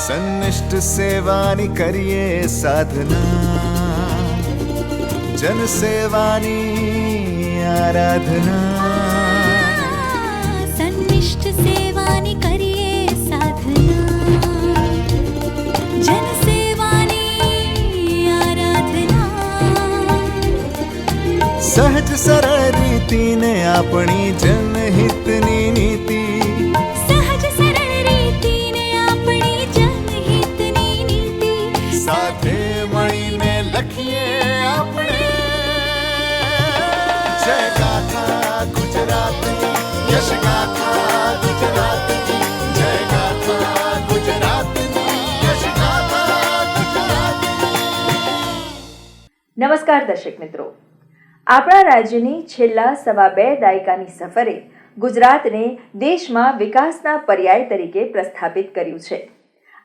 સન્નિષ્ઠ સેવાની કરીએ સાધના, જન સેવાની આરાધના. સન્નિષ્ઠ સેવાની કરીએ સાધના, જન સેવાની આરાધના. સહજ સરળ રીતિને આપણી જનહિતની નીતિ, સાથે મળીને લખીએ આપણે જય ગાથા ગુજરાતની, યશ ગાથા ગુજરાતની, જય ગાથા ગુજરાતની, યશ ગાથા ગુજરાતની. નમસ્કાર દર્શક મિત્રો, આપણા રાજ્યની છેલ્લા 2.5 દાયકાની સફરે ગુજરાતને દેશમાં વિકાસના પર્યાય તરીકે પ્રસ્થાપિત કર્યું છે.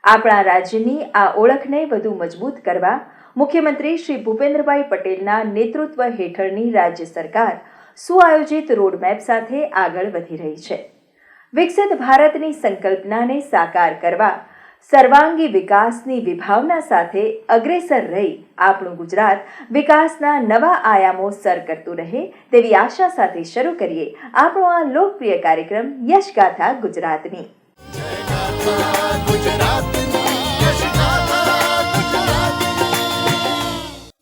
આપણા રાજ્યની આ ઓળખને વધુ મજબૂત કરવા મુખ્યમંત્રી શ્રી ભૂપેન્દ્રભાઈ પટેલના નેતૃત્વ હેઠળની રાજ્ય સરકાર સુઆયોજિત રોડમેપ સાથે આગળ વધી રહી છે. વિકસિત ભારતની સંકલ્પનાને સાકાર કરવા સર્વાંગી વિકાસની વિભાવના સાથે અગ્રેસર રહી આપણું ગુજરાત વિકાસના નવા આયામો સર કરતું રહે તેવી આશા સાથે શરૂ કરીએ આપણો આ લોકપ્રિય કાર્યક્રમ યશગાથા ગુજરાતની.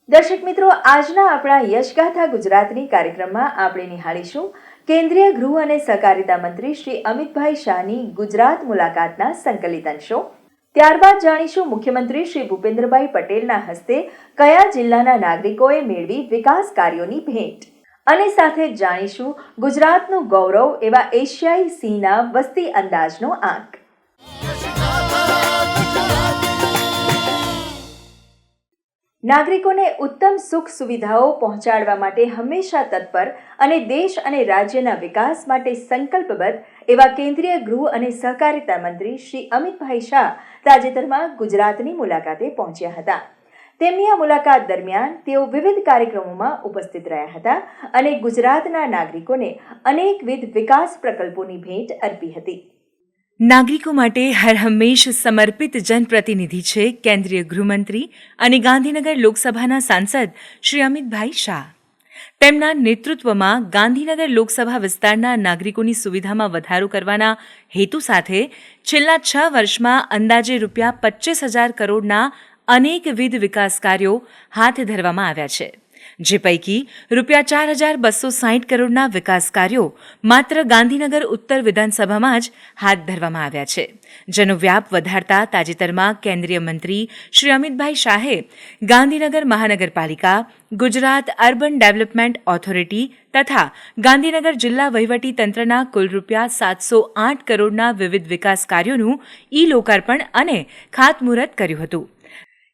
દર્શક મિત્રો, આજના આપણા યશગાથા ગુજરાતની કાર્યક્રમમાં આપણે નિહાળીશું કેન્દ્રીય ગૃહ અને સહકારિતા મંત્રી શ્રી અમિતભાઈ શાહની ગુજરાત મુલાકાતના સંકલિત અંશો. ત્યારબાદ જાણીશું મુખ્યમંત્રી શ્રી ભૂપેન્દ્રભાઈ પટેલના હસ્તે કયા જિલ્લાના નાગરિકોએ મેળવી વિકાસ કાર્યોની ભેટ. અને સાથે જ જાણીશું ગુજરાતનું ગૌરવ એવા એશિયાઈ સિંહના વસ્તી અંદાજનો આંક. નાગરિકોને ઉત્તમ સુખ સુવિધાઓ પહોંચાડવા માટે હંમેશા તત્પર અને દેશ અને રાજ્યના વિકાસ માટે સંકલ્પબદ્ધ એવા કેન્દ્રીય ગૃહ અને સહકારિતા મંત્રી શ્રી અમિતભાઈ શાહ તાજેતરમાં ગુજરાતની મુલાકાતે પહોંચ્યા હતા. તેમની આ મુલાકાત દરમિયાન તેઓ વિવિધ કાર્યક્રમોમાં ઉપસ્થિત રહ્યા હતા અને ગુજરાતના નાગરિકોને અનેકવિધ વિકાસ પ્રકલ્પોની ભેટ અર્પી હતી. નાગરિકો માટે હરહંમેશ સમર્પિત જનપ્રતિનિધિ છે કેન્દ્રીય ગૃહમંત્રી અને ગાંધીનગર લોકસભાના સાંસદ શ્રી અમિતભાઈ શાહ. તેમના નેતૃત્વમાં ગાંધીનગર લોકસભા વિસ્તારના નાગરિકોની સુવિધામાં વધારો કરવાના હેતુ સાથે છેલ્લા 6 વર્ષમાં અંદાજે ₹25,000 કરોડના અનેકવિધ વિકાસ કાર્યો હાથ ધરવામાં આવ્યા છે, જે પૈકી ₹4,260 કરોડના વિકાસ કાર્યો માત્ર ગાંધીનગર ઉત્તર વિધાનસભામાં જ હાથ ધરવામાં આવ્યા છે, જેનો વ્યાપ વધારતા તાજેતરમાં કેન્દ્રીય મંત્રી શ્રી અમિતભાઈ શાહે ગાંધીનગર મહાનગરપાલિકા, ગુજરાત અર્બન ડેવલપમેન્ટ ઓથોરિટી તથા ગાંધીનગર જિલ્લા વહીવટી તંત્રના કુલ ₹708 કરોડના વિવિધ વિકાસ કાર્યોનું ઈ-લોકાર્પણ અને ખાતમુહૂર્ત કર્યું હતું.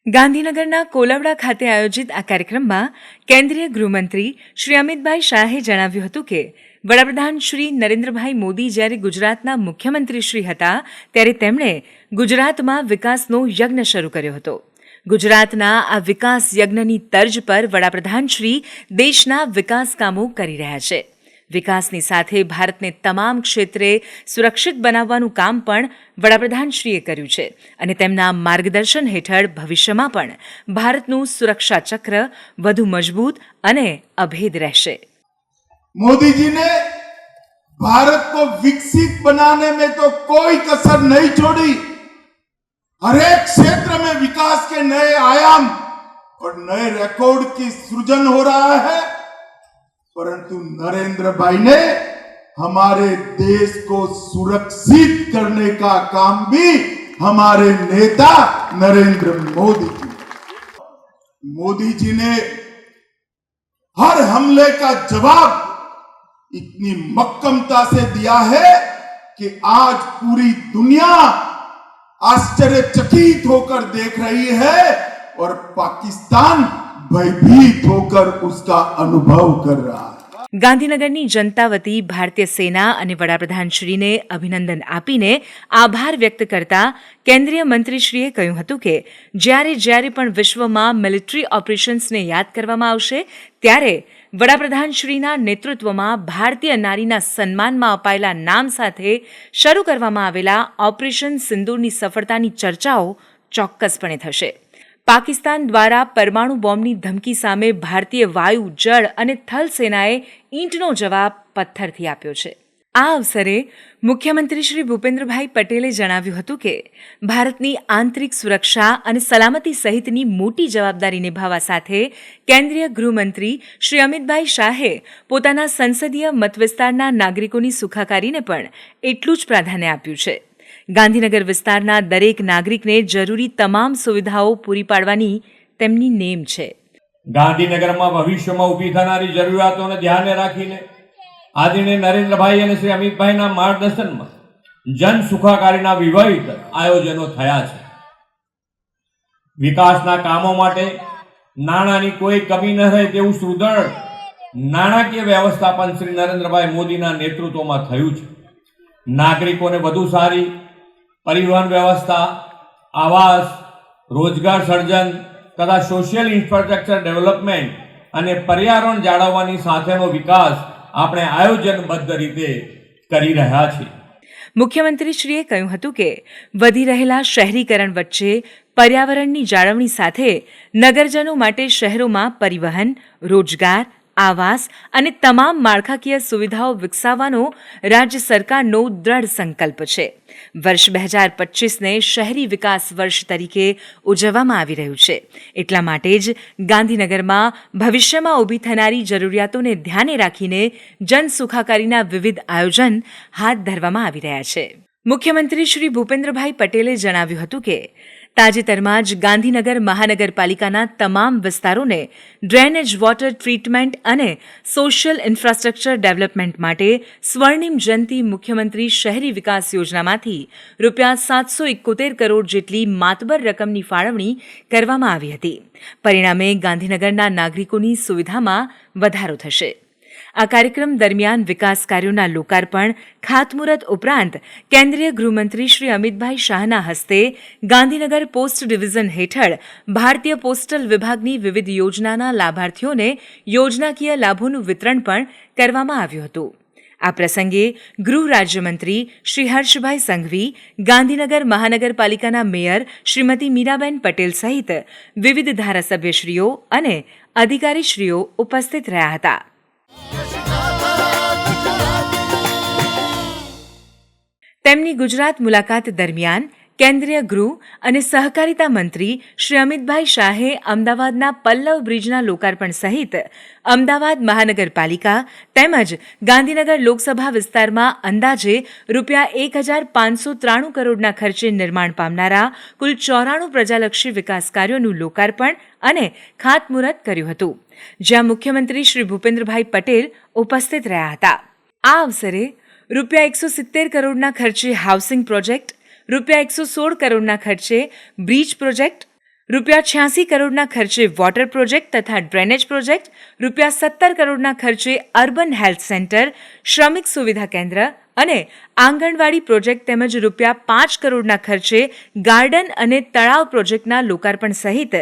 ગાંધીનગરના કોલવડા ખાતે આયોજિત આ કાર્યક્રમમાં કેન્દ્રીય ગૃહમંત્રી શ્રી અમિતભાઈ શાહે જણાવ્યું હતું કે વડાપ્રધાન શ્રી નરેન્દ્રભાઈ મોદી જ્યારે ગુજરાતના મુખ્યમંત્રી શ્રી હતા ત્યારે તેમણે ગુજરાતમાં વિકાસનો યજ્ઞ શરૂ કર્યો હતો. ગુજરાતના આ વિકાસ યજ્ઞની તર્જ પર વડાપ્રધાન શ્રી દેશના વિકાસ કામો કરી રહ્યા છે. વિકાસની સાથે ભારતને તમામ ક્ષેત્રે સુરક્ષિત બનાવવાનું કામ પણ વડાપ્રધાનશ્રીએ કર્યું છે અને તેમના માર્ગદર્શન હેઠળ ભવિષ્યમાં પણ ભારતનું સુરક્ષા ચક્ર વધુ મજબૂત અને અભેદ રહેશે. मोदी जी ने भारत को विकसित बनाने में तो कोई कसर नहीं छोड़ी. हर एक क्षेत्र में विकास के नए आयाम और नए रिकॉर्ड की सृजन हो रहा है. परंतु नरेंद्र भाई ने हमारे देश को सुरक्षित करने का काम भी हमारे नेता नरेंद्र मोदी जी ने हर हमले का जवाब इतनी मक्कमता से दिया है कि आज पूरी दुनिया आश्चर्यचकित होकर देख रही है और पाकिस्तान भयभीत होकर उसका अनुभव कर रहा है. ગાંધીનગરની જનતા વતી ભારતીય સેના અને વડાપ્રધાનશ્રીને અભિનંદન આપીને આભાર વ્યક્ત કરતા કેન્દ્રીય મંત્રીશ્રીએ કહ્યું હતું કે જ્યારે પણ વિશ્વમાં મિલિટરી ઓપરેશન્સને યાદ કરવામાં આવશે ત્યારે વડાપ્રધાનશ્રીના નેતૃત્વમાં ભારતીય નારીના સન્માનમાં અપાયેલા નામ સાથે શરૂ કરવામાં આવેલા ઓપરેશન સિંદૂરની સફળતાની ચર્ચાઓ ચોક્કસપણે થશે. પાકિસ્તાન દ્વારા પરમાણુ બોમ્બની ધમકી સામે ભારતીય વાયુ, જળ અને થલ સેનાએ ઈંટનો જવાબ પથ્થરથી આપ્યો છે. આ અવસરે મુખ્યમંત્રી શ્રી ભૂપેન્દ્રભાઈ પટેલે જણાવ્યું હતું કે ભારતની આંતરિક સુરક્ષા અને સલામતી સહિતની મોટી જવાબદારી નિભાવવા સાથે કેન્દ્રીય ગૃહમંત્રી શ્રી અમિતભાઈ શાહે પોતાના સંસદીય મતવિસ્તારના નાગરિકોની સુખાકારીને પણ એટલું જ પ્રાધાન્ય આપ્યું છે. ગાંધીનગર વિસ્તારના દરેક નાગરિકને જરૂરી તમામ સુવિધાઓ પૂરી પાડવાની તેમની નેમ છે. ગાંધીનગરમાં ભવિષ્યમાં ઊભી થનારી જરૂરિયાતોને ધ્યાને રાખીને આદરણીય નરેન્દ્રભાઈ અને શ્રી અમિતભાઈના માર્ગદર્શનમાં જન સુખાકારીના વિવિધ આયોજનો થયા છે. વિકાસના કામો માટે નાણાંની કોઈ કમી ન રહે તેવું સુદૃઢ નાણાકીય વ્યવસ્થાપન શ્રી નરેન્દ્રભાઈ મોદીના નેતૃત્વમાં થયું છે. નાગરિકોને વધુ સારી પરિવહન વ્યવસ્થા, આવાસ, રોજગાર સર્જન તથા સોશિયલ ઇન્ફ્રાસ્ટ્રક્ચર ડેવલપમેન્ટ અને પર્યાવરણ જાળવવાની સાથેનો વિકાસ આપણે આયોજનબદ્ધ રીતે કરી રહ્યા છીએ. મુખ્યમંત્રીશ્રીએ કહ્યું હતું કે વધી રહેલા શહેરીકરણ વચ્ચે પર્યાવરણની જાળવણી સાથે નગરજનો માટે શહેરોમાં પરિવહન, રોજગાર, આવાસ અને તમામ માળખાકીય સુવિધાઓ વિકસાવવાનો રાજ્ય સરકારનો દ્રઢ સંકલ્પ છે. વર્ષ 2025ને શહેરી વિકાસ વર્ષ તરીકે ઉજવવામાં આવી રહ્યું છે. એટલા માટે જ ગાંધીનગરમાં ભવિષ્યમાં ઊભી થનારી જરૂરિયાતોને ધ્યાને રાખીને જન સુખાકારીના વિવિધ આયોજન હાથ ધરવામાં આવી રહ્યા છે. મુખ્યમંત્રી શ્રી ભૂપેન્દ્રભાઈ પટેલે જણાવ્યું હતું કે તાજેતરમાં જ ગાંધીનગર મહાનગરપાલિકાના તમામ વિસ્તારોને ડ્રેનેજ વોટર ટ્રીટમેન્ટ અને સોશિયલ ઇન્ફ્રાસ્ટ્રક્ચર ડેવલપમેન્ટ માટે સ્વર્ણિમ જયંતિ મુખ્યમંત્રી શહેરી વિકાસ યોજનામાંથી ₹771 કરોડ જેટલી માતબર રકમની ફાળવણી કરવામાં આવી હતી. પરિણામે ગાંધીનગરના નાગરિકોની સુવિધામાં વધારો થશે. આ કાર્યક્રમ દરમિયાન વિકાસ કાર્યોના લોકાર્પણ, ખાતમુહૂર્ત ઉપરાંત કેન્દ્રીય ગૃહમંત્રી શ્રી અમિતભાઈ શાહના હસ્તે ગાંધીનગર પોસ્ટ ડિવિઝન હેઠળ ભારતીય પોસ્ટલ વિભાગની વિવિધ યોજનાના લાભાર્થીઓને યોજનાકીય લાભોનું વિતરણ પણ કરવામાં આવ્યું હતું. આ પ્રસંગે ગૃહ રાજ્યમંત્રી શ્રી હર્ષભાઈ સંઘવી, ગાંધીનગર મહાનગરપાલિકાના મેયર શ્રીમતી મીરાબેન પટેલ સહિત વિવિધ ધારાસભ્યશ્રીઓ અને અધિકારીશ્રીઓ ઉપસ્થિત રહ્યા હતા. તેમની ગુજરાત મુલાકાત દરમિયાન કેન્દ્રીય ગૃહ અને સહકારિતા મંત્રી શ્રી અમિતભાઈ શાહે અમદાવાદના પલ્લવ બ્રિજના લોકાર્પણ સહિત અમદાવાદ મહાનગરપાલિકા તેમજ ગાંધીનગર લોકસભા વિસ્તારમાં અંદાજે ₹1,593 કરોડના ખર્ચે નિર્માણ પામનારા કુલ 94 પ્રજાલક્ષી વિકાસ કાર્યોનું લોકાર્પણ અને ખાતમુહૂર્ત કર્યું હતું, જ્યાં મુખ્યમંત્રી શ્રી ભૂપેન્દ્રભાઈ પટેલ ઉપસ્થિત રહ્યા હતા. આ અવસરે ₹170 કરોડના ખર્ચે હાઉસિંગ પ્રોજેક્ટ, ₹116 કરોડના ખર્ચે બ્રિજ પ્રોજેક્ટ, ₹86 કરોડના ખર્ચે વોટર પ્રોજેક્ટ તથા ડ્રેનેજ પ્રોજેક્ટ, ₹17 કરોડના ખર્ચે અર્બન હેલ્થ સેન્ટર, શ્રમિક સુવિધા કેન્દ્ર અને આંગણવાડી પ્રોજેક્ટ તેમજ ₹5 કરોડના ખર્ચે ગાર્ડન અને તળાવ પ્રોજેક્ટના લોકાર્પણ સહિત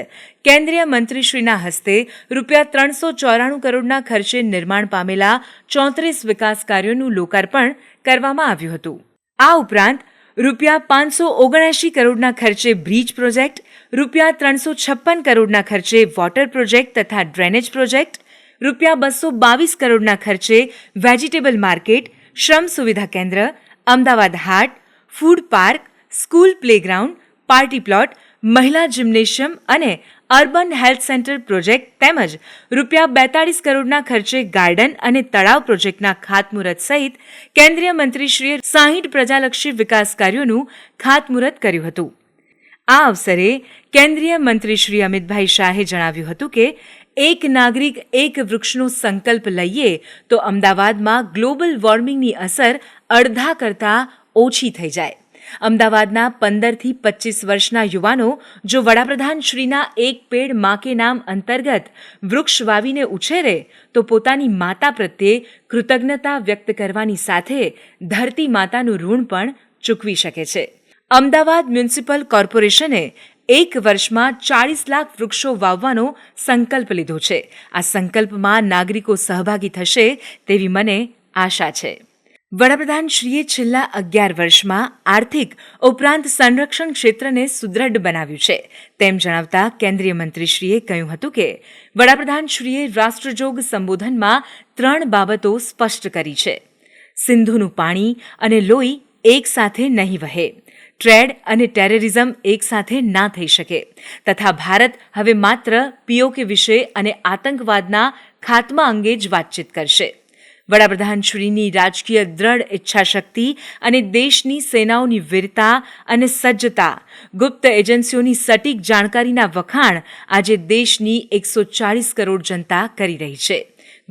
કેન્દ્રીય મંત્રીશ્રીના હસ્તે ₹394 કરોડના ખર્ચે નિર્માણ પામેલા 34 વિકાસ કાર્યોનું લોકાર્પણ કરવામાં આવ્યું હતું. આ ઉપરાંત ₹579 કરોડના ખર્ચે બ્રિજ પ્રોજેક્ટ, ₹356 કરોડના ખર્ચે વોટર પ્રોજેક્ટ તથા ડ્રેનેજ પ્રોજેક્ટ, ₹222 કરોડના ખર્ચે વેજીટેબલ માર્કેટ, શ્રમ સુવિધા કેન્દ્ર, અમદાવાદ હાટ, food park, school playground, party plot, મહિલા જિમ્નેશિયમ અને અર્બન હેલ્થ સેન્ટર પ્રોજેક્ટ તેમજ ₹42 કરોડના ખર્ચે ગાર્ડન અને તળાવ પ્રોજેક્ટના ખાતમુહૂર્ત સહિત કેન્દ્રીય મંત્રીશ્રીએ 60 પ્રજાલક્ષી વિકાસ કાર્યોનું ખાતમુહૂર્ત કર્યું હતું. આ અવસરે કેન્દ્રીય મંત્રી શ્રી અમિતભાઈ શાહે જણાવ્યું હતું કે એક નાગરિક એક વૃક્ષનો સંકલ્પ લઈએ તો અમદાવાદમાં ગ્લોબલ વોર્મિંગની અસર અડધા કરતાં ઓછી થઈ જાય. અમદાવાદના 15થી 25 વર્ષના યુવાનો જો વડાપ્રધાનશ્રીના એક પેડ માં કે નામ અંતર્ગત વૃક્ષ વાવીને ઉછેરે તો પોતાની માતા પ્રત્યે કૃતજ્ઞતા વ્યક્ત કરવાની સાથે ધરતી માતાનું ઋણ પણ ચૂકવી શકે છે. અમદાવાદ મ્યુનિસિપલ કોર્પોરેશને 1 વર્ષમાં 40 લાખ વૃક્ષો વાવવાનો સંકલ્પ લીધો છે. આ સંકલ્પમાં નાગરિકો સહભાગી થશે તેવી મને આશા છે. વડાપ્રધાનશ્રીએ છેલ્લા 11 વર્ષમાં આર્થિક ઉપરાંત સંરક્ષણ ક્ષેત્રને સુદૃઢ બનાવ્યું છે તેમ જણાવતા કેન્દ્રીય મંત્રીશ્રીએ કહ્યું હતું કે વડાપ્રધાનશ્રીએ રાષ્ટ્રજોગ સંબોધનમાં 3 બાબતો સ્પષ્ટ કરી છે. સિંધુનું પાણી અને લોહી એક સાથે નહીં વહે, ટ્રેડ અને ટેરરિઝમ એક સાથે ના થઈ શકે તથા ભારત હવે માત્ર પીઓકે વિશે અને આતંકવાદના ખાત્મા અંગે જ વાતચીત કરશે. વડાપ્રધાનશ્રીની રાજકીય દ્રઢ ઈચ્છાશક્તિ અને દેશની સેનાઓની વીરતા અને સજ્જતા, ગુપ્ત એજન્સીઓની સટીક જાણકારીના વખાણ આજે દેશની 140 કરોડ જનતા કરી રહી છે.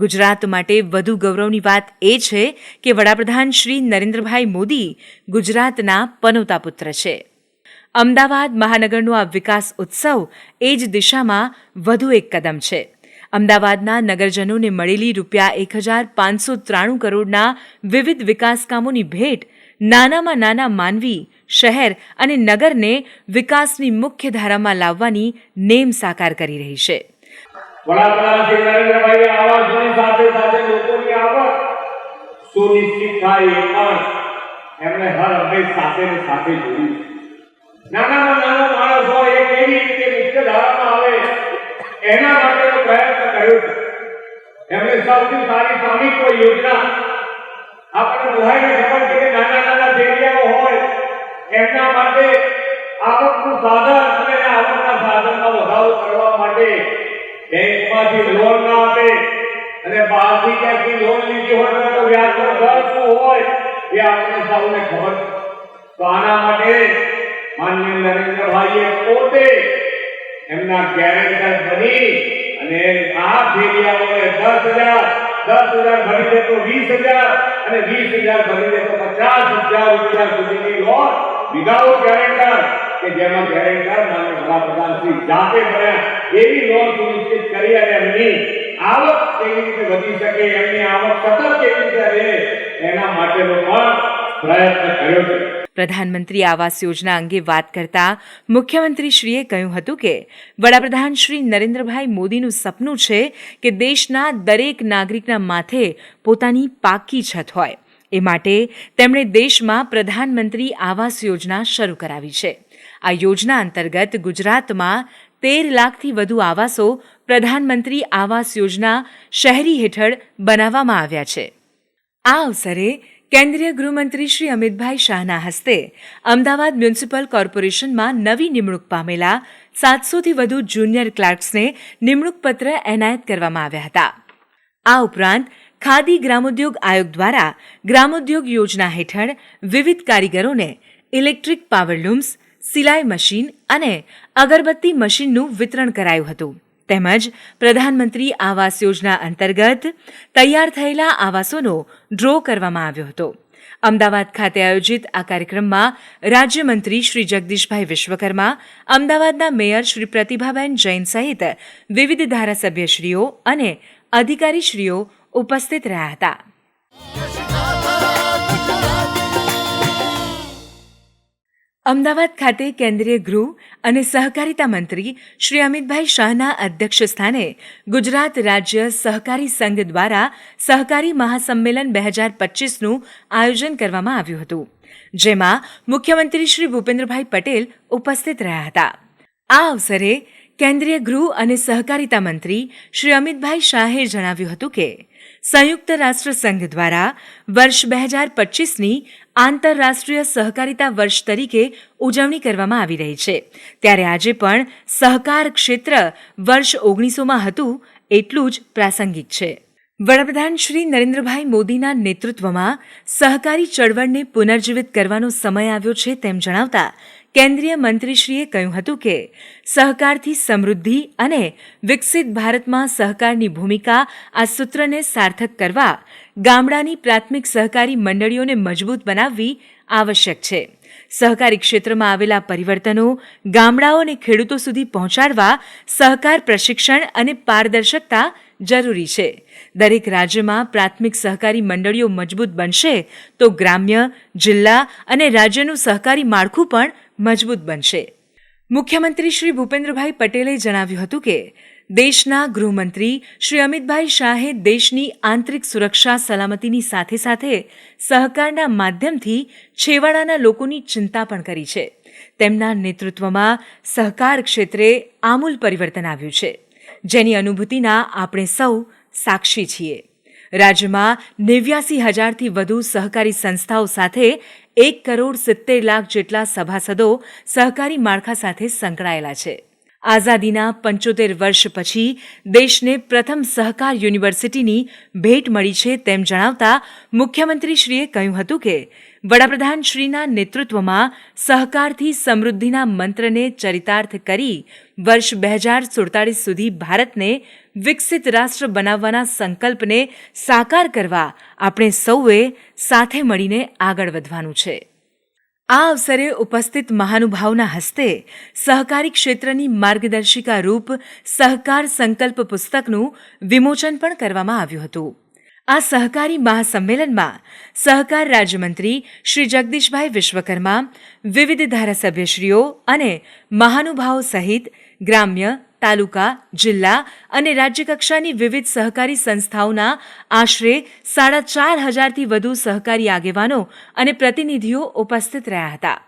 ગુજરાત માટે વધુ ગૌરવની વાત એ છે કે વડાપ્રધાન શ્રી નરેન્દ્રભાઈ મોદી ગુજરાતના પનોતા પુત્ર છે. અમદાવાદ મહાનગરનો આ વિકાસ ઉત્સવ એ જ દિશામાં વધુ એક કદમ છે. અમદાવાદના નગરજનોને મળેલી ₹1,593 કરોડના વિવિધ વિકાસ કામોની ભેટ નાનામાં નાના માનવી, શહેર અને નગરને વિકાસની મુખ્ય ધારામાં લાવવાની નેમ સાકાર કરી રહી છે. વડાપ્રધાન શ્રી નરેન્દ્રભાઈ આવાસની સાથે સાથે લોકોની આવક સુનિશ્ચિત થાય એ પણ એમણે હર હંમેશ સાથે ને સાથે જોયું. નાનામાં નાનો માણસ હોય એ કેવી રીતે મુખ્ય ધારામાં આવે એના માટેનો પ્રયત્ન કર્યો છે. એમણે સૌથી સારી સ્વામિત્વ યોજના આપણે બધાને ખબર છે કે નાના નાના ફેરિયાઓ હોય એમના માટે આવકનું સાધન અને આવકના સાધનમાં વધારો કરવા માટે બેંકમાંથી લોન ના આપે અને બહારથી ક્યાંકથી લોન લીધી હોય તો વ્યાજનો દર શું હોય એ આપણે સૌને ખબર છે. તો આના માટે માનનીય નરેન્દ્રભાઈએ પોતે એમના ગેરેન્ટર બની અને આ ફેરિયાઓને 10,000 ભરી દે તો 20,000 અને 20,000 ભરી દે તો 50,000 રૂપિયા સુધીની લોન વિધાઉટ ગેરેન્ટર કે જેમાં ગેરેન્ટર માનનીય વડાપ્રધાન શ્રી જાતે બન્યા એવી લોન સુનિશ્ચિત કરી અને એમની આવક કેવી રીતે વધી શકે, એમની આવક સતત કેવી રીતે રહે એના માટેનો પણ પ્રયત્ન કર્યો છે. પ્રધાનમંત્રી આવાસ યોજના અંગે વાત કરતા મુખ્યમંત્રીશ્રીએ કહ્યું હતું કે વડાપ્રધાન શ્રી નરેન્દ્રભાઈ મોદીનું સપનું છે કે દેશના દરેક નાગરિકના માથે પોતાની પાકી છત હોય. એ માટે તેમણે દેશમાં પ્રધાનમંત્રી આવાસ યોજના શરૂ કરાવી છે. આ યોજના અંતર્ગત ગુજરાતમાં 13 લાખથી વધુ આવાસો પ્રધાનમંત્રી આવાસ યોજના શહેરી હેઠળ બનાવવામાં આવ્યા છે. આ અવસરે કેન્દ્રીય ગૃહમંત્રી શ્રી અમિતભાઈ શાહના હસ્તે અમદાવાદ મ્યુનિસિપલ કોર્પોરેશનમાં નવી નિમણૂક પામેલા 700થી વધુ જુનિયર ક્લાર્ક્સને નિમણૂક પત્ર એનાયત કરવામાં આવ્યા હતા. આ ઉપરાંત ખાદી ગ્રામોદ્યોગ આયોગ દ્વારા ગ્રામોદ્યોગ યોજના હેઠળ વિવિધ કારીગરોને ઇલેક્ટ્રિક પાવરલૂમ્સ, સિલાઈ મશીન અને અગરબત્તી મશીનનું વિતરણ કરાયું હતું. તેમજ પ્રધાનમંત્રી આવાસ યોજના અંતર્ગત તૈયાર થયેલા આવાસોનો ડ્રો કરવામાં આવ્યો હતો. અમદાવાદ ખાતે આયોજિત આ કાર્યક્રમમાં રાજ્યમંત્રી શ્રી જગદીશભાઈ વિશ્વકર્મા, અમદાવાદના મેયર શ્રી પ્રતિભાબેન જૈન સહિત વિવિધ ધારાસભ્યશ્રીઓ અને અધિકારીશ્રીઓ ઉપસ્થિત રહ્યા હતા. અમદાવાદ ખાતે કેન્દ્રીય ગૃહ અને સહકારિતા મંત્રી શ્રી અમિતભાઈ શાહના અધ્યક્ષ સ્થાને ગુજરાત રાજ્ય સહકારી સંઘ દ્વારા સહકારી મહાસંમેલન 2025નું આયોજન કરવામાં આવ્યું હતું, જેમાં મુખ્યમંત્રી શ્રી ભૂપેન્દ્રભાઈ પટેલ ઉપસ્થિત રહ્યા હતા. આ અવસરે કેન્દ્રીય ગૃહ અને સહકારિતા મંત્રી શ્રી અમિતભાઈ શાહે જણાવ્યું હતું કે સંયુક્ત રાષ્ટ્ર સંઘ દ્વારા વર્ષ 2025ની આંતરરાષ્ટ્રીય સહકારિતા વર્ષ તરીકે ઉજવણી કરવામાં આવી રહી છે, ત્યારે આજે પણ સહકાર ક્ષેત્ર વર્ષ 1900માં હતું એટલું જ પ્રાસંગિક છે. વડાપ્રધાન શ્રી નરેન્દ્રભાઈ મોદીના નેતૃત્વમાં સહકારી ચળવળને પુનર્જીવિત કરવાનો સમય આવ્યો છે તેમ જણાવતા કેન્દ્રીય મંત્રીશ્રીએ કહ્યું હતું કે સહકારથી સમૃદ્ધિ અને વિકસિત ભારતમાં સહકારની ભૂમિકા આ સૂત્રને સાર્થક કરવા ગામડાની પ્રાથમિક સહકારી મંડળીઓને મજબૂત બનાવવી આવશ્યક છે. સહકારી ક્ષેત્રમાં આવેલા પરિવર્તનો ગામડાઓ અને ખેડૂતો સુધી પહોંચાડવા સહકાર પ્રશિક્ષણ અને પારદર્શકતા જરૂરી છે. દરેક રાજ્યમાં પ્રાથમિક સહકારી મંડળીઓ મજબૂત બનશે તો ગ્રામ્ય, જિલ્લા અને રાજ્યનું સહકારી માળખું પણ મજબૂત બનશે. મુખ્યમંત્રી શ્રી ભૂપેન્દ્રભાઈ પટેલે જણાવ્યું હતું કે દેશના ગૃહમંત્રી શ્રી અમિતભાઈ શાહે દેશની આંતરિક સુરક્ષા સલામતીની સાથે સાથે સહકારના માધ્યમથી છેવાડાના લોકોની ચિંતા પણ કરી છે. તેમના નેતૃત્વમાં સહકાર ક્ષેત્રે આમૂલ પરિવર્તન આવ્યું છે, જેની અનુભૂતિના આપણે સૌ સાક્ષી છીએ. રાજ્યમાં 89,000થી વધુ સહકારી સંસ્થાઓ સાથે 1,70,00,000 જેટલા સભાસદો સહકારી માળખા સાથે સંકળાયેલા છે. આઝાદીના 75 વર્ષ પછી દેશને પ્રથમ સહકાર યુનિવર્સિટીની ભેટ મળી છે તેમ જણાવતા મુખ્યમંત્રીશ્રીએ કહ્યું હતું કે વડાપ્રધાનશ્રીના નેતૃત્વમાં સહકારથી સમૃદ્ધિના મંત્રને ચરિતાર્થ કરી વર્ષ 2047 સુધી ભારતને વિકસિત રાષ્ટ્ર બનાવવાના સંકલ્પને સાકાર કરવા આપણે સૌએ સાથે મળીને આગળ વધવાનું છે. આ અવસરે ઉપસ્થિત મહાનુભાવોના હસ્તે સહકારી ક્ષેત્રની માર્ગદર્શિકા રૂપ સહકાર સંકલ્પ પુસ્તકનું વિમોચન પણ કરવામાં આવ્યું હતું. આ સહકારી મહાસંમેલનમાં સહકાર રાજ્યમંત્રી શ્રી જગદીશભાઈ વિશ્વકર્મા, વિવિધ ધારાસભ્યશ્રીઓ અને મહાનુભાવો સહિત ગ્રામ્ય, તાલુકા, જિલ્લા અને રાજ્યકક્ષાની વિવિધ સહકારી સંસ્થાઓના આશરે 4,500થી વધુ સહકારી આગેવાનો અને પ્રતિનિધિઓ ઉપસ્થિત રહ્યા હતા.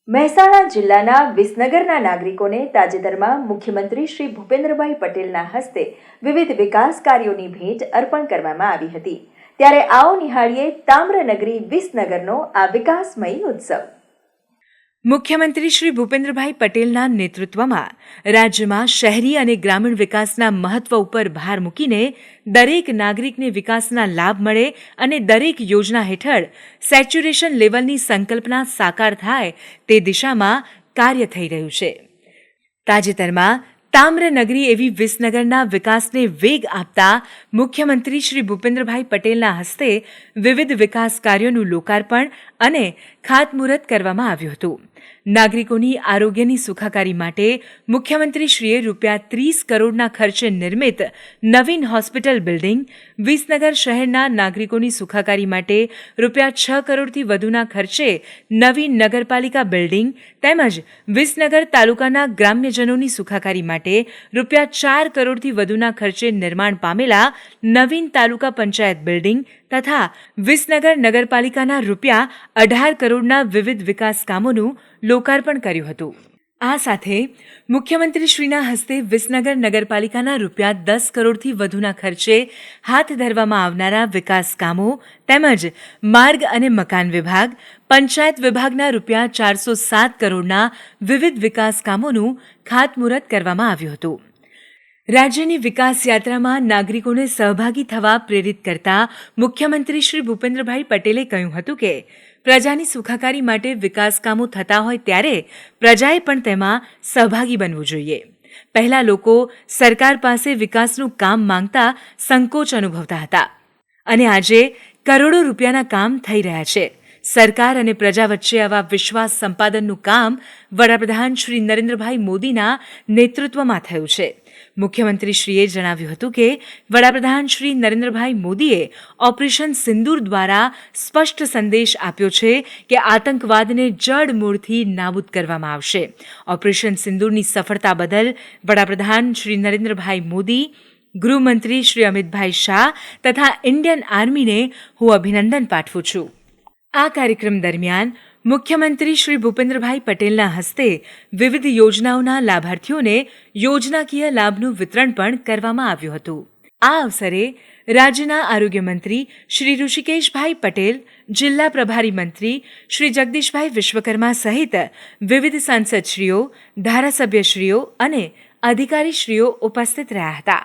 મહેસાણા જિલ્લાના વિસનગરના નાગરિકોને તાજેતરમાં મુખ્યમંત્રી શ્રી ભૂપેન્દ્રભાઈ પટેલના હસ્તે વિવિધ વિકાસ કાર્યોની ભેટ અર્પણ કરવામાં આવી હતી. ત્યારે આવો નિહાળીએ તામ્રનગરી વિસનગરનો આ વિકાસમયી ઉત્સવ. મુખ્યમંત્રી શ્રી ભૂપેન્દ્રભાઈ પટેલના નેતૃત્વમાં રાજ્યમાં શહેરી અને ગ્રામીણ વિકાસના મહત્વ ઉપર ભાર મૂકીને દરેક નાગરિકને વિકાસના લાભ મળે અને દરેક યોજના હેઠળ સેચ્યુરેશન લેવલની સંકલ્પના સાકાર થાય તે દિશામાં કાર્ય થઈ રહ્યું છે. તાજેતરમાં તામ્રનગરી એવી વિસનગરના વિકાસને વેગ આપતા મુખ્યમંત્રી શ્રી ભૂપેન્દ્રભાઈ પટેલના હસ્તે વિવિધ વિકાસ કાર્યોનું લોકાર્પણ અને ખાતમુહૂર્ત કરવામાં આવ્યું હતું. નાગરિકોની આરોગ્યની સુખાકારી માટે મુખ્યમંત્રીશ્રીએ ₹30 કરોડના ખર્ચે નિર્મિત નવીન હોસ્પિટલ બિલ્ડિંગ, વિસનગર શહેરના નાગરિકોની સુખાકારી માટે ₹6 કરોડથી વધુના ખર્ચે નવી નગરપાલિકા બિલ્ડિંગ તેમજ વિસનગર તાલુકાના ગ્રામ્યજનોની સુખાકારી માટે ₹4 કરોડથી વધુના ખર્ચે નિર્માણ પામેલા નવીન તાલુકા પંચાયત બિલ્ડિંગ તથા વિસનગર નગરપાલિકાના ₹18 કરોડના વિવિધ વિકાસ કામોનું લોકાર્પણ કર્યું હતું. આ સાથે મુખ્યમંત્રીશ્રીના હસ્તે વિસનગર નગરપાલિકાના ₹10 કરોડથી વધુના ખર્ચે હાથ ધરવામાં આવનારા વિકાસ કામો તેમજ માર્ગ અને મકાન વિભાગ, પંચાયત વિભાગના ₹407 કરોડના વિવિધ વિકાસ કામોનું ખાતમુહૂર્ત કરવામાં આવ્યું હતું. રાજ્યની વિકાસ યાત્રામાં નાગરિકોને સહભાગી થવા પ્રેરિત કરતા મુખ્યમંત્રી શ્રી ભૂપેન્દ્રભાઈ પટેલે કહ્યું હતું કે પ્રજાની સુખાકારી માટે વિકાસ કામો થતા હોય ત્યારે પ્રજાએ પણ તેમાં સહભાગી બનવું જોઈએ. પહેલા લોકો સરકાર પાસે વિકાસનું કામ માંગતા સંકોચ અનુભવતા હતા અને આજે કરોડો રૂપિયાના કામ થઈ રહ્યા છે. સરકાર અને પ્રજા વચ્ચે આવા વિશ્વાસ સંપાદનનું કામ વડાપ્રધાન શ્રી નરેન્દ્રભાઈ મોદીના નેતૃત્વમાં થયું છે. મુખ્યમંત્રીશ્રીએ જણાવ્યું હતું કે વડાપ્રધાન શ્રી નરેન્દ્રભાઈ મોદીએ ઓપરેશન સિંદૂર દ્વારા સ્પષ્ટ સંદેશ આપ્યો છે કે આતંકવાદને જડમૂળથી નાબૂદ કરવામાં આવશે. ઓપરેશન સિંદૂરની સફળતા બદલ વડાપ્રધાન શ્રી નરેન્દ્રભાઈ મોદી, ગૃહમંત્રી શ્રી અમિતભાઈ શાહ તથા ઇન્ડિયન આર્મીને હું અભિનંદન પાઠવું છું. આ કાર્યક્રમ દરમિયાન મુખ્યમંત્રી શ્રી ભૂપેન્દ્રભાઈ પટેલના હસ્તે વિવિધ યોજનાઓના લાભાર્થીઓને યોજનાકીય લાભનું વિતરણ પણ કરવામાં આવ્યું હતું. આ અવસરે રાજ્યના આરોગ્ય મંત્રી શ્રી ઋષિકેશભાઈ પટેલ, જિલ્લા પ્રભારી મંત્રી શ્રી જગદીશભાઈ વિશ્વકર્મા સહિત વિવિધ સાંસદશ્રીઓ, ધારાસભ્યશ્રીઓ અને અધિકારીશ્રીઓ ઉપસ્થિત રહ્યા હતા.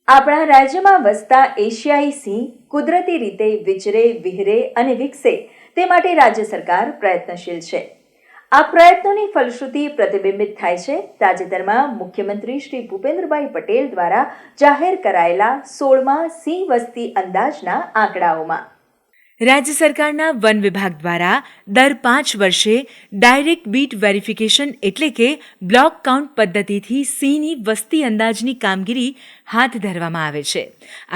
આપણા રાજ્યમાં વસતા એશિયાઈ સિંહ કુદરતી રીતે વિચરે, વિહરે અને વિકસે તે માટે રાજ્ય સરકાર પ્રયત્નશીલ છે. આ પ્રયત્નોની ફલશ્રુતિ પ્રતિબિંબિત થાય છે તાજેતરમાં મુખ્યમંત્રી શ્રી ભૂપેન્દ્રભાઈ પટેલ દ્વારા જાહેર કરાયેલા 16મા સિંહ વસ્તી અંદાજના આંકડાઓમાં. રાજ્ય સરકારના વન વિભાગ દ્વારા દર 5 વર્ષે ડાયરેક્ટ બીટ વેરિફિકેશન એટલે કે બ્લોક કાઉન્ટ પદ્ધતિથી સિંહની વસ્તી અંદાજની કામગીરી હાથ ધરવામાં આવે છે.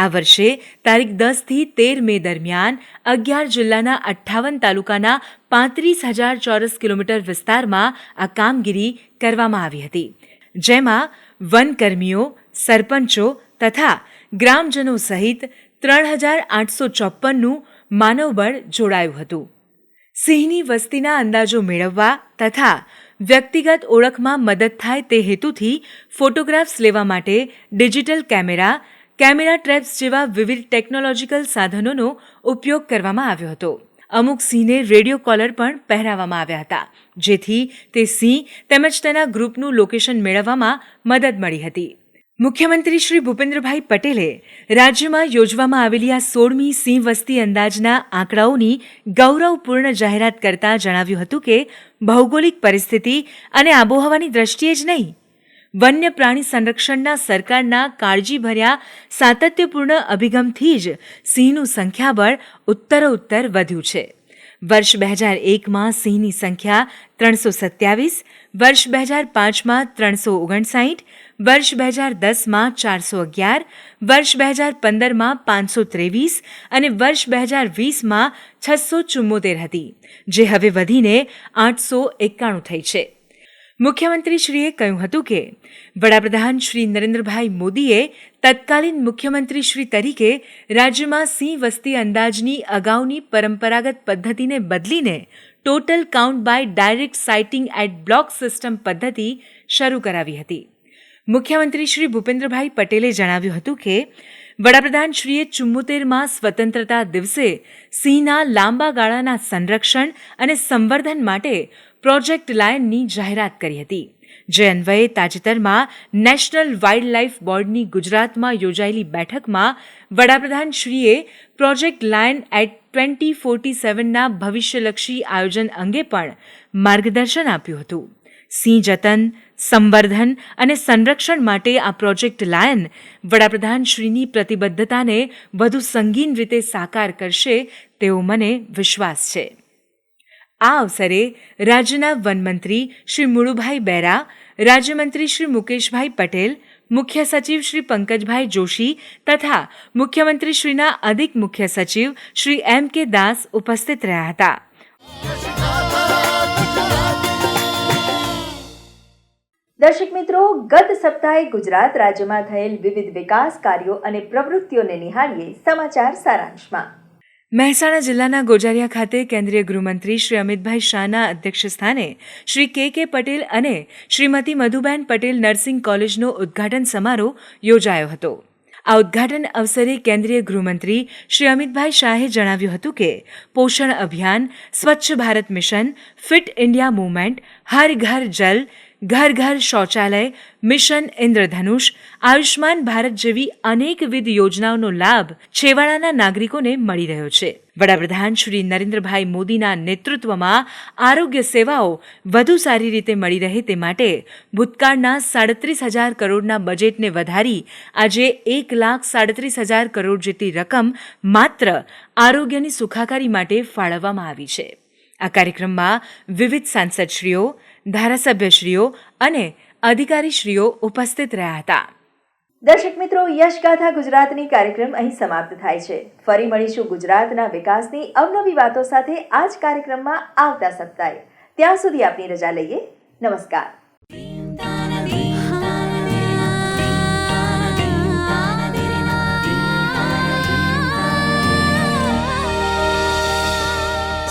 આ વર્ષે તારીખ 10થી 13 મે દરમિયાન 11 જિલ્લાના 58 તાલુકાના 35,000 ચોરસ કિલોમીટર વિસ્તારમાં આ કામગીરી કરવામાં આવી હતી, જેમાં વનકર્મીઓ, સરપંચો તથા ગ્રામજનો સહિત 3,854નું માનવબળ જોડાયું હતું. સિંહની વસ્તીના અંદાજો મેળવવા તથા વ્યક્તિગત ઓળખમાં મદદ થાય તે હેતુથી ફોટોગ્રાફ્સ લેવા માટે ડિજિટલ કેમેરા, કેમેરા ટ્રેપ્સ જેવા વિવિધ ટેકનોલોજીકલ સાધનોનો ઉપયોગ કરવામાં આવ્યો હતો. અમુક સિંહને રેડિયો કોલર પણ પહેરાવવામાં આવ્યા હતા, જેથી તે સિંહ તેમજ તેના ગ્રુપનું લોકેશન મેળવવામાં મદદ મળી હતી. મુખ્યમંત્રી શ્રી ભૂપેન્દ્રભાઈ પટેલે રાજ્યમાં યોજવામાં આવેલી આ 16મી સિંહ વસ્તી અંદાજના આંકડાઓની ગૌરવપૂર્ણ જાહેરાત કરતા જણાવ્યું હતું કે ભૌગોલિક પરિસ્થિતિ અને આબોહવાની દ્રષ્ટિએ જ નહીં, વન્ય પ્રાણી સંરક્ષણના સરકારના કાળજીભર્યા સાતત્યપૂર્ણ અભિગમથી જ સિંહનું સંખ્યાબળ ઉત્તરોત્તર વધ્યું છે. વર્ષ 2001માં સિંહની સંખ્યા 327, વર્ષ 2005માં 359, વર્ષ 2010માં 411, વર્ષ 2015માં 523 અને વર્ષ 2020માં 674 હતી, જે હવે વધીને 891 થઈ છે. મુખ્યમંત્રીશ્રીએ કહ્યું હતું કે વડાપ્રધાન શ્રી નરેન્દ્રભાઈ મોદીએ તત્કાલીન મુખ્યમંત્રીશ્રી તરીકે રાજ્યમાં સિંહ વસ્તી અંદાજની અગાઉની પરંપરાગત પદ્ધતિને બદલીને total count by direct sighting at block system પદ્ધતિ શરૂ કરાવી હતી. મુખ્યમંત્રી શ્રી ભૂપેન્દ્રભાઈ પટેલે જણાવ્યું હતું કે વડાપ્રધાનશ્રીએ 74માં સ્વતંત્રતા દિવસે સિંહના લાંબા ગાળાના સંરક્ષણ અને સંવર્ધન માટે પ્રોજેક્ટ લાયનની જાહેરાત કરી હતી, જે અન્વયે તાજેતરમાં નેશનલ વાઇલ્ડ લાઇફ બોર્ડની ગુજરાતમાં યોજાયેલી બેઠકમાં વડાપ્રધાનશ્રીએ પ્રોજેક્ટ લાયન એટ 2047ના ભવિષ્યલક્ષી આયોજન અંગે પણ માર્ગદર્શન આપ્યું હતું. સિંહ જતન, સંવર્ધન અને સંરક્ષણ માટે આ પ્રોજેક્ટ લાયન વડાપ્રધાનશ્રીની પ્રતિબદ્ધતાને વધુ સંગીન રીતે સાકાર કરશે તેવો મને વિશ્વાસ છે. આ અવસરે રાજ્યના વનમંત્રી શ્રી મુળુભાઈ બેરા, રાજ્યમંત્રી શ્રી મુકેશભાઈ પટેલ, મુખ્ય સચિવ શ્રી પંકજભાઈ જોશી તથા મુખ્યમંત્રીશ્રીના અધિક મુખ્ય સચિવ શ્રી M.K. દાસ ઉપસ્થિત રહ્યા હતા. દર્શક મિત્રો, ગત સપ્તાહે ગુજરાત રાજ્યમાં થયેલ વિવિધ વિકાસ કાર્યો અને પ્રવૃત્તિઓને નિહાળીએ સમાચાર સારાંશમાં. મહેસાણા જિલ્લાના ગોજારિયા ખાતે કેન્દ્રીય ગૃહમંત્રી શ્રી અમિતભાઈ શાહના અધ્યક્ષસ્થાને શ્રી K.K. પટેલ અને શ્રીમતી મધુબેન પટેલ નર્સિંગ કોલેજનો ઉદ્ઘાટન સમારોહ યોજાયો હતો. આ ઉદ્ઘાટન અવસરે કેન્દ્રીય ગૃહમંત્રી શ્રી અમિતભાઈ શાહે જણાવ્યું હતું કે Poshan Abhiyan, Swachh Bharat Mission, Fit India Movement, Har Ghar Jal, ઘર ઘર શૌચાલય, મિશન ઇન્દ્રધનુષ, આયુષ્માન ભારત જેવી અનેકવિધ યોજનાઓનો લાભ છેવાડાના નાગરિકોને મળી રહ્યો છે. વડાપ્રધાન શ્રી નરેન્દ્રભાઈ મોદીના નેતૃત્વમાં આરોગ્ય સેવાઓ વધુ સારી રીતે મળી રહે તે માટે ભૂતકાળના 37,000 કરોડના બજેટને વધારી આજે 1,37,000 કરોડ જેટલી રકમ માત્ર આરોગ્યની સુખાકારી માટે ફાળવવામાં આવી છે. આ કાર્યક્રમમાં વિવિધ સાંસદશ્રીઓ, ધારાસભ્યશ્રીઓ અને અધિકારીશ્રીઓ ઉપસ્થિત રહ્યા હતા. દર્શક મિત્રો, યશગાથા ગુજરાતની કાર્યક્રમ અહીં સમાપ્ત થાય છે. ફરી મળીશું ગુજરાતના વિકાસની અવનવી વાતો સાથે આ જ કાર્યક્રમમાં આવતા સપ્તાહે. ત્યાં સુધી આપની રજા લઈએ. નમસ્કાર.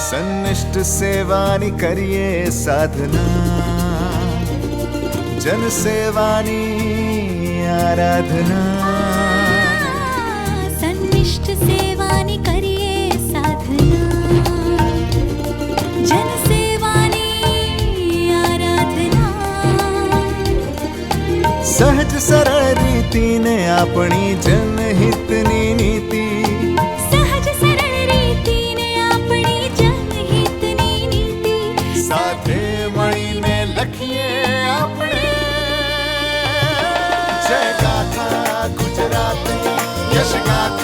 સન્નિષ્ઠ સેવાની કરીએ સાધના, જન સેવાની આરાધના. સન્નિષ્ઠ સેવાની કરીએ સાધના, જન સેવાની આરાધના. સહજ સરળ રીતિને આપણી જનહિતની નીતિ, સાથે મળીને લખીએ આપણે જય ગાથા ગુજરાતની, યશ ગાથા.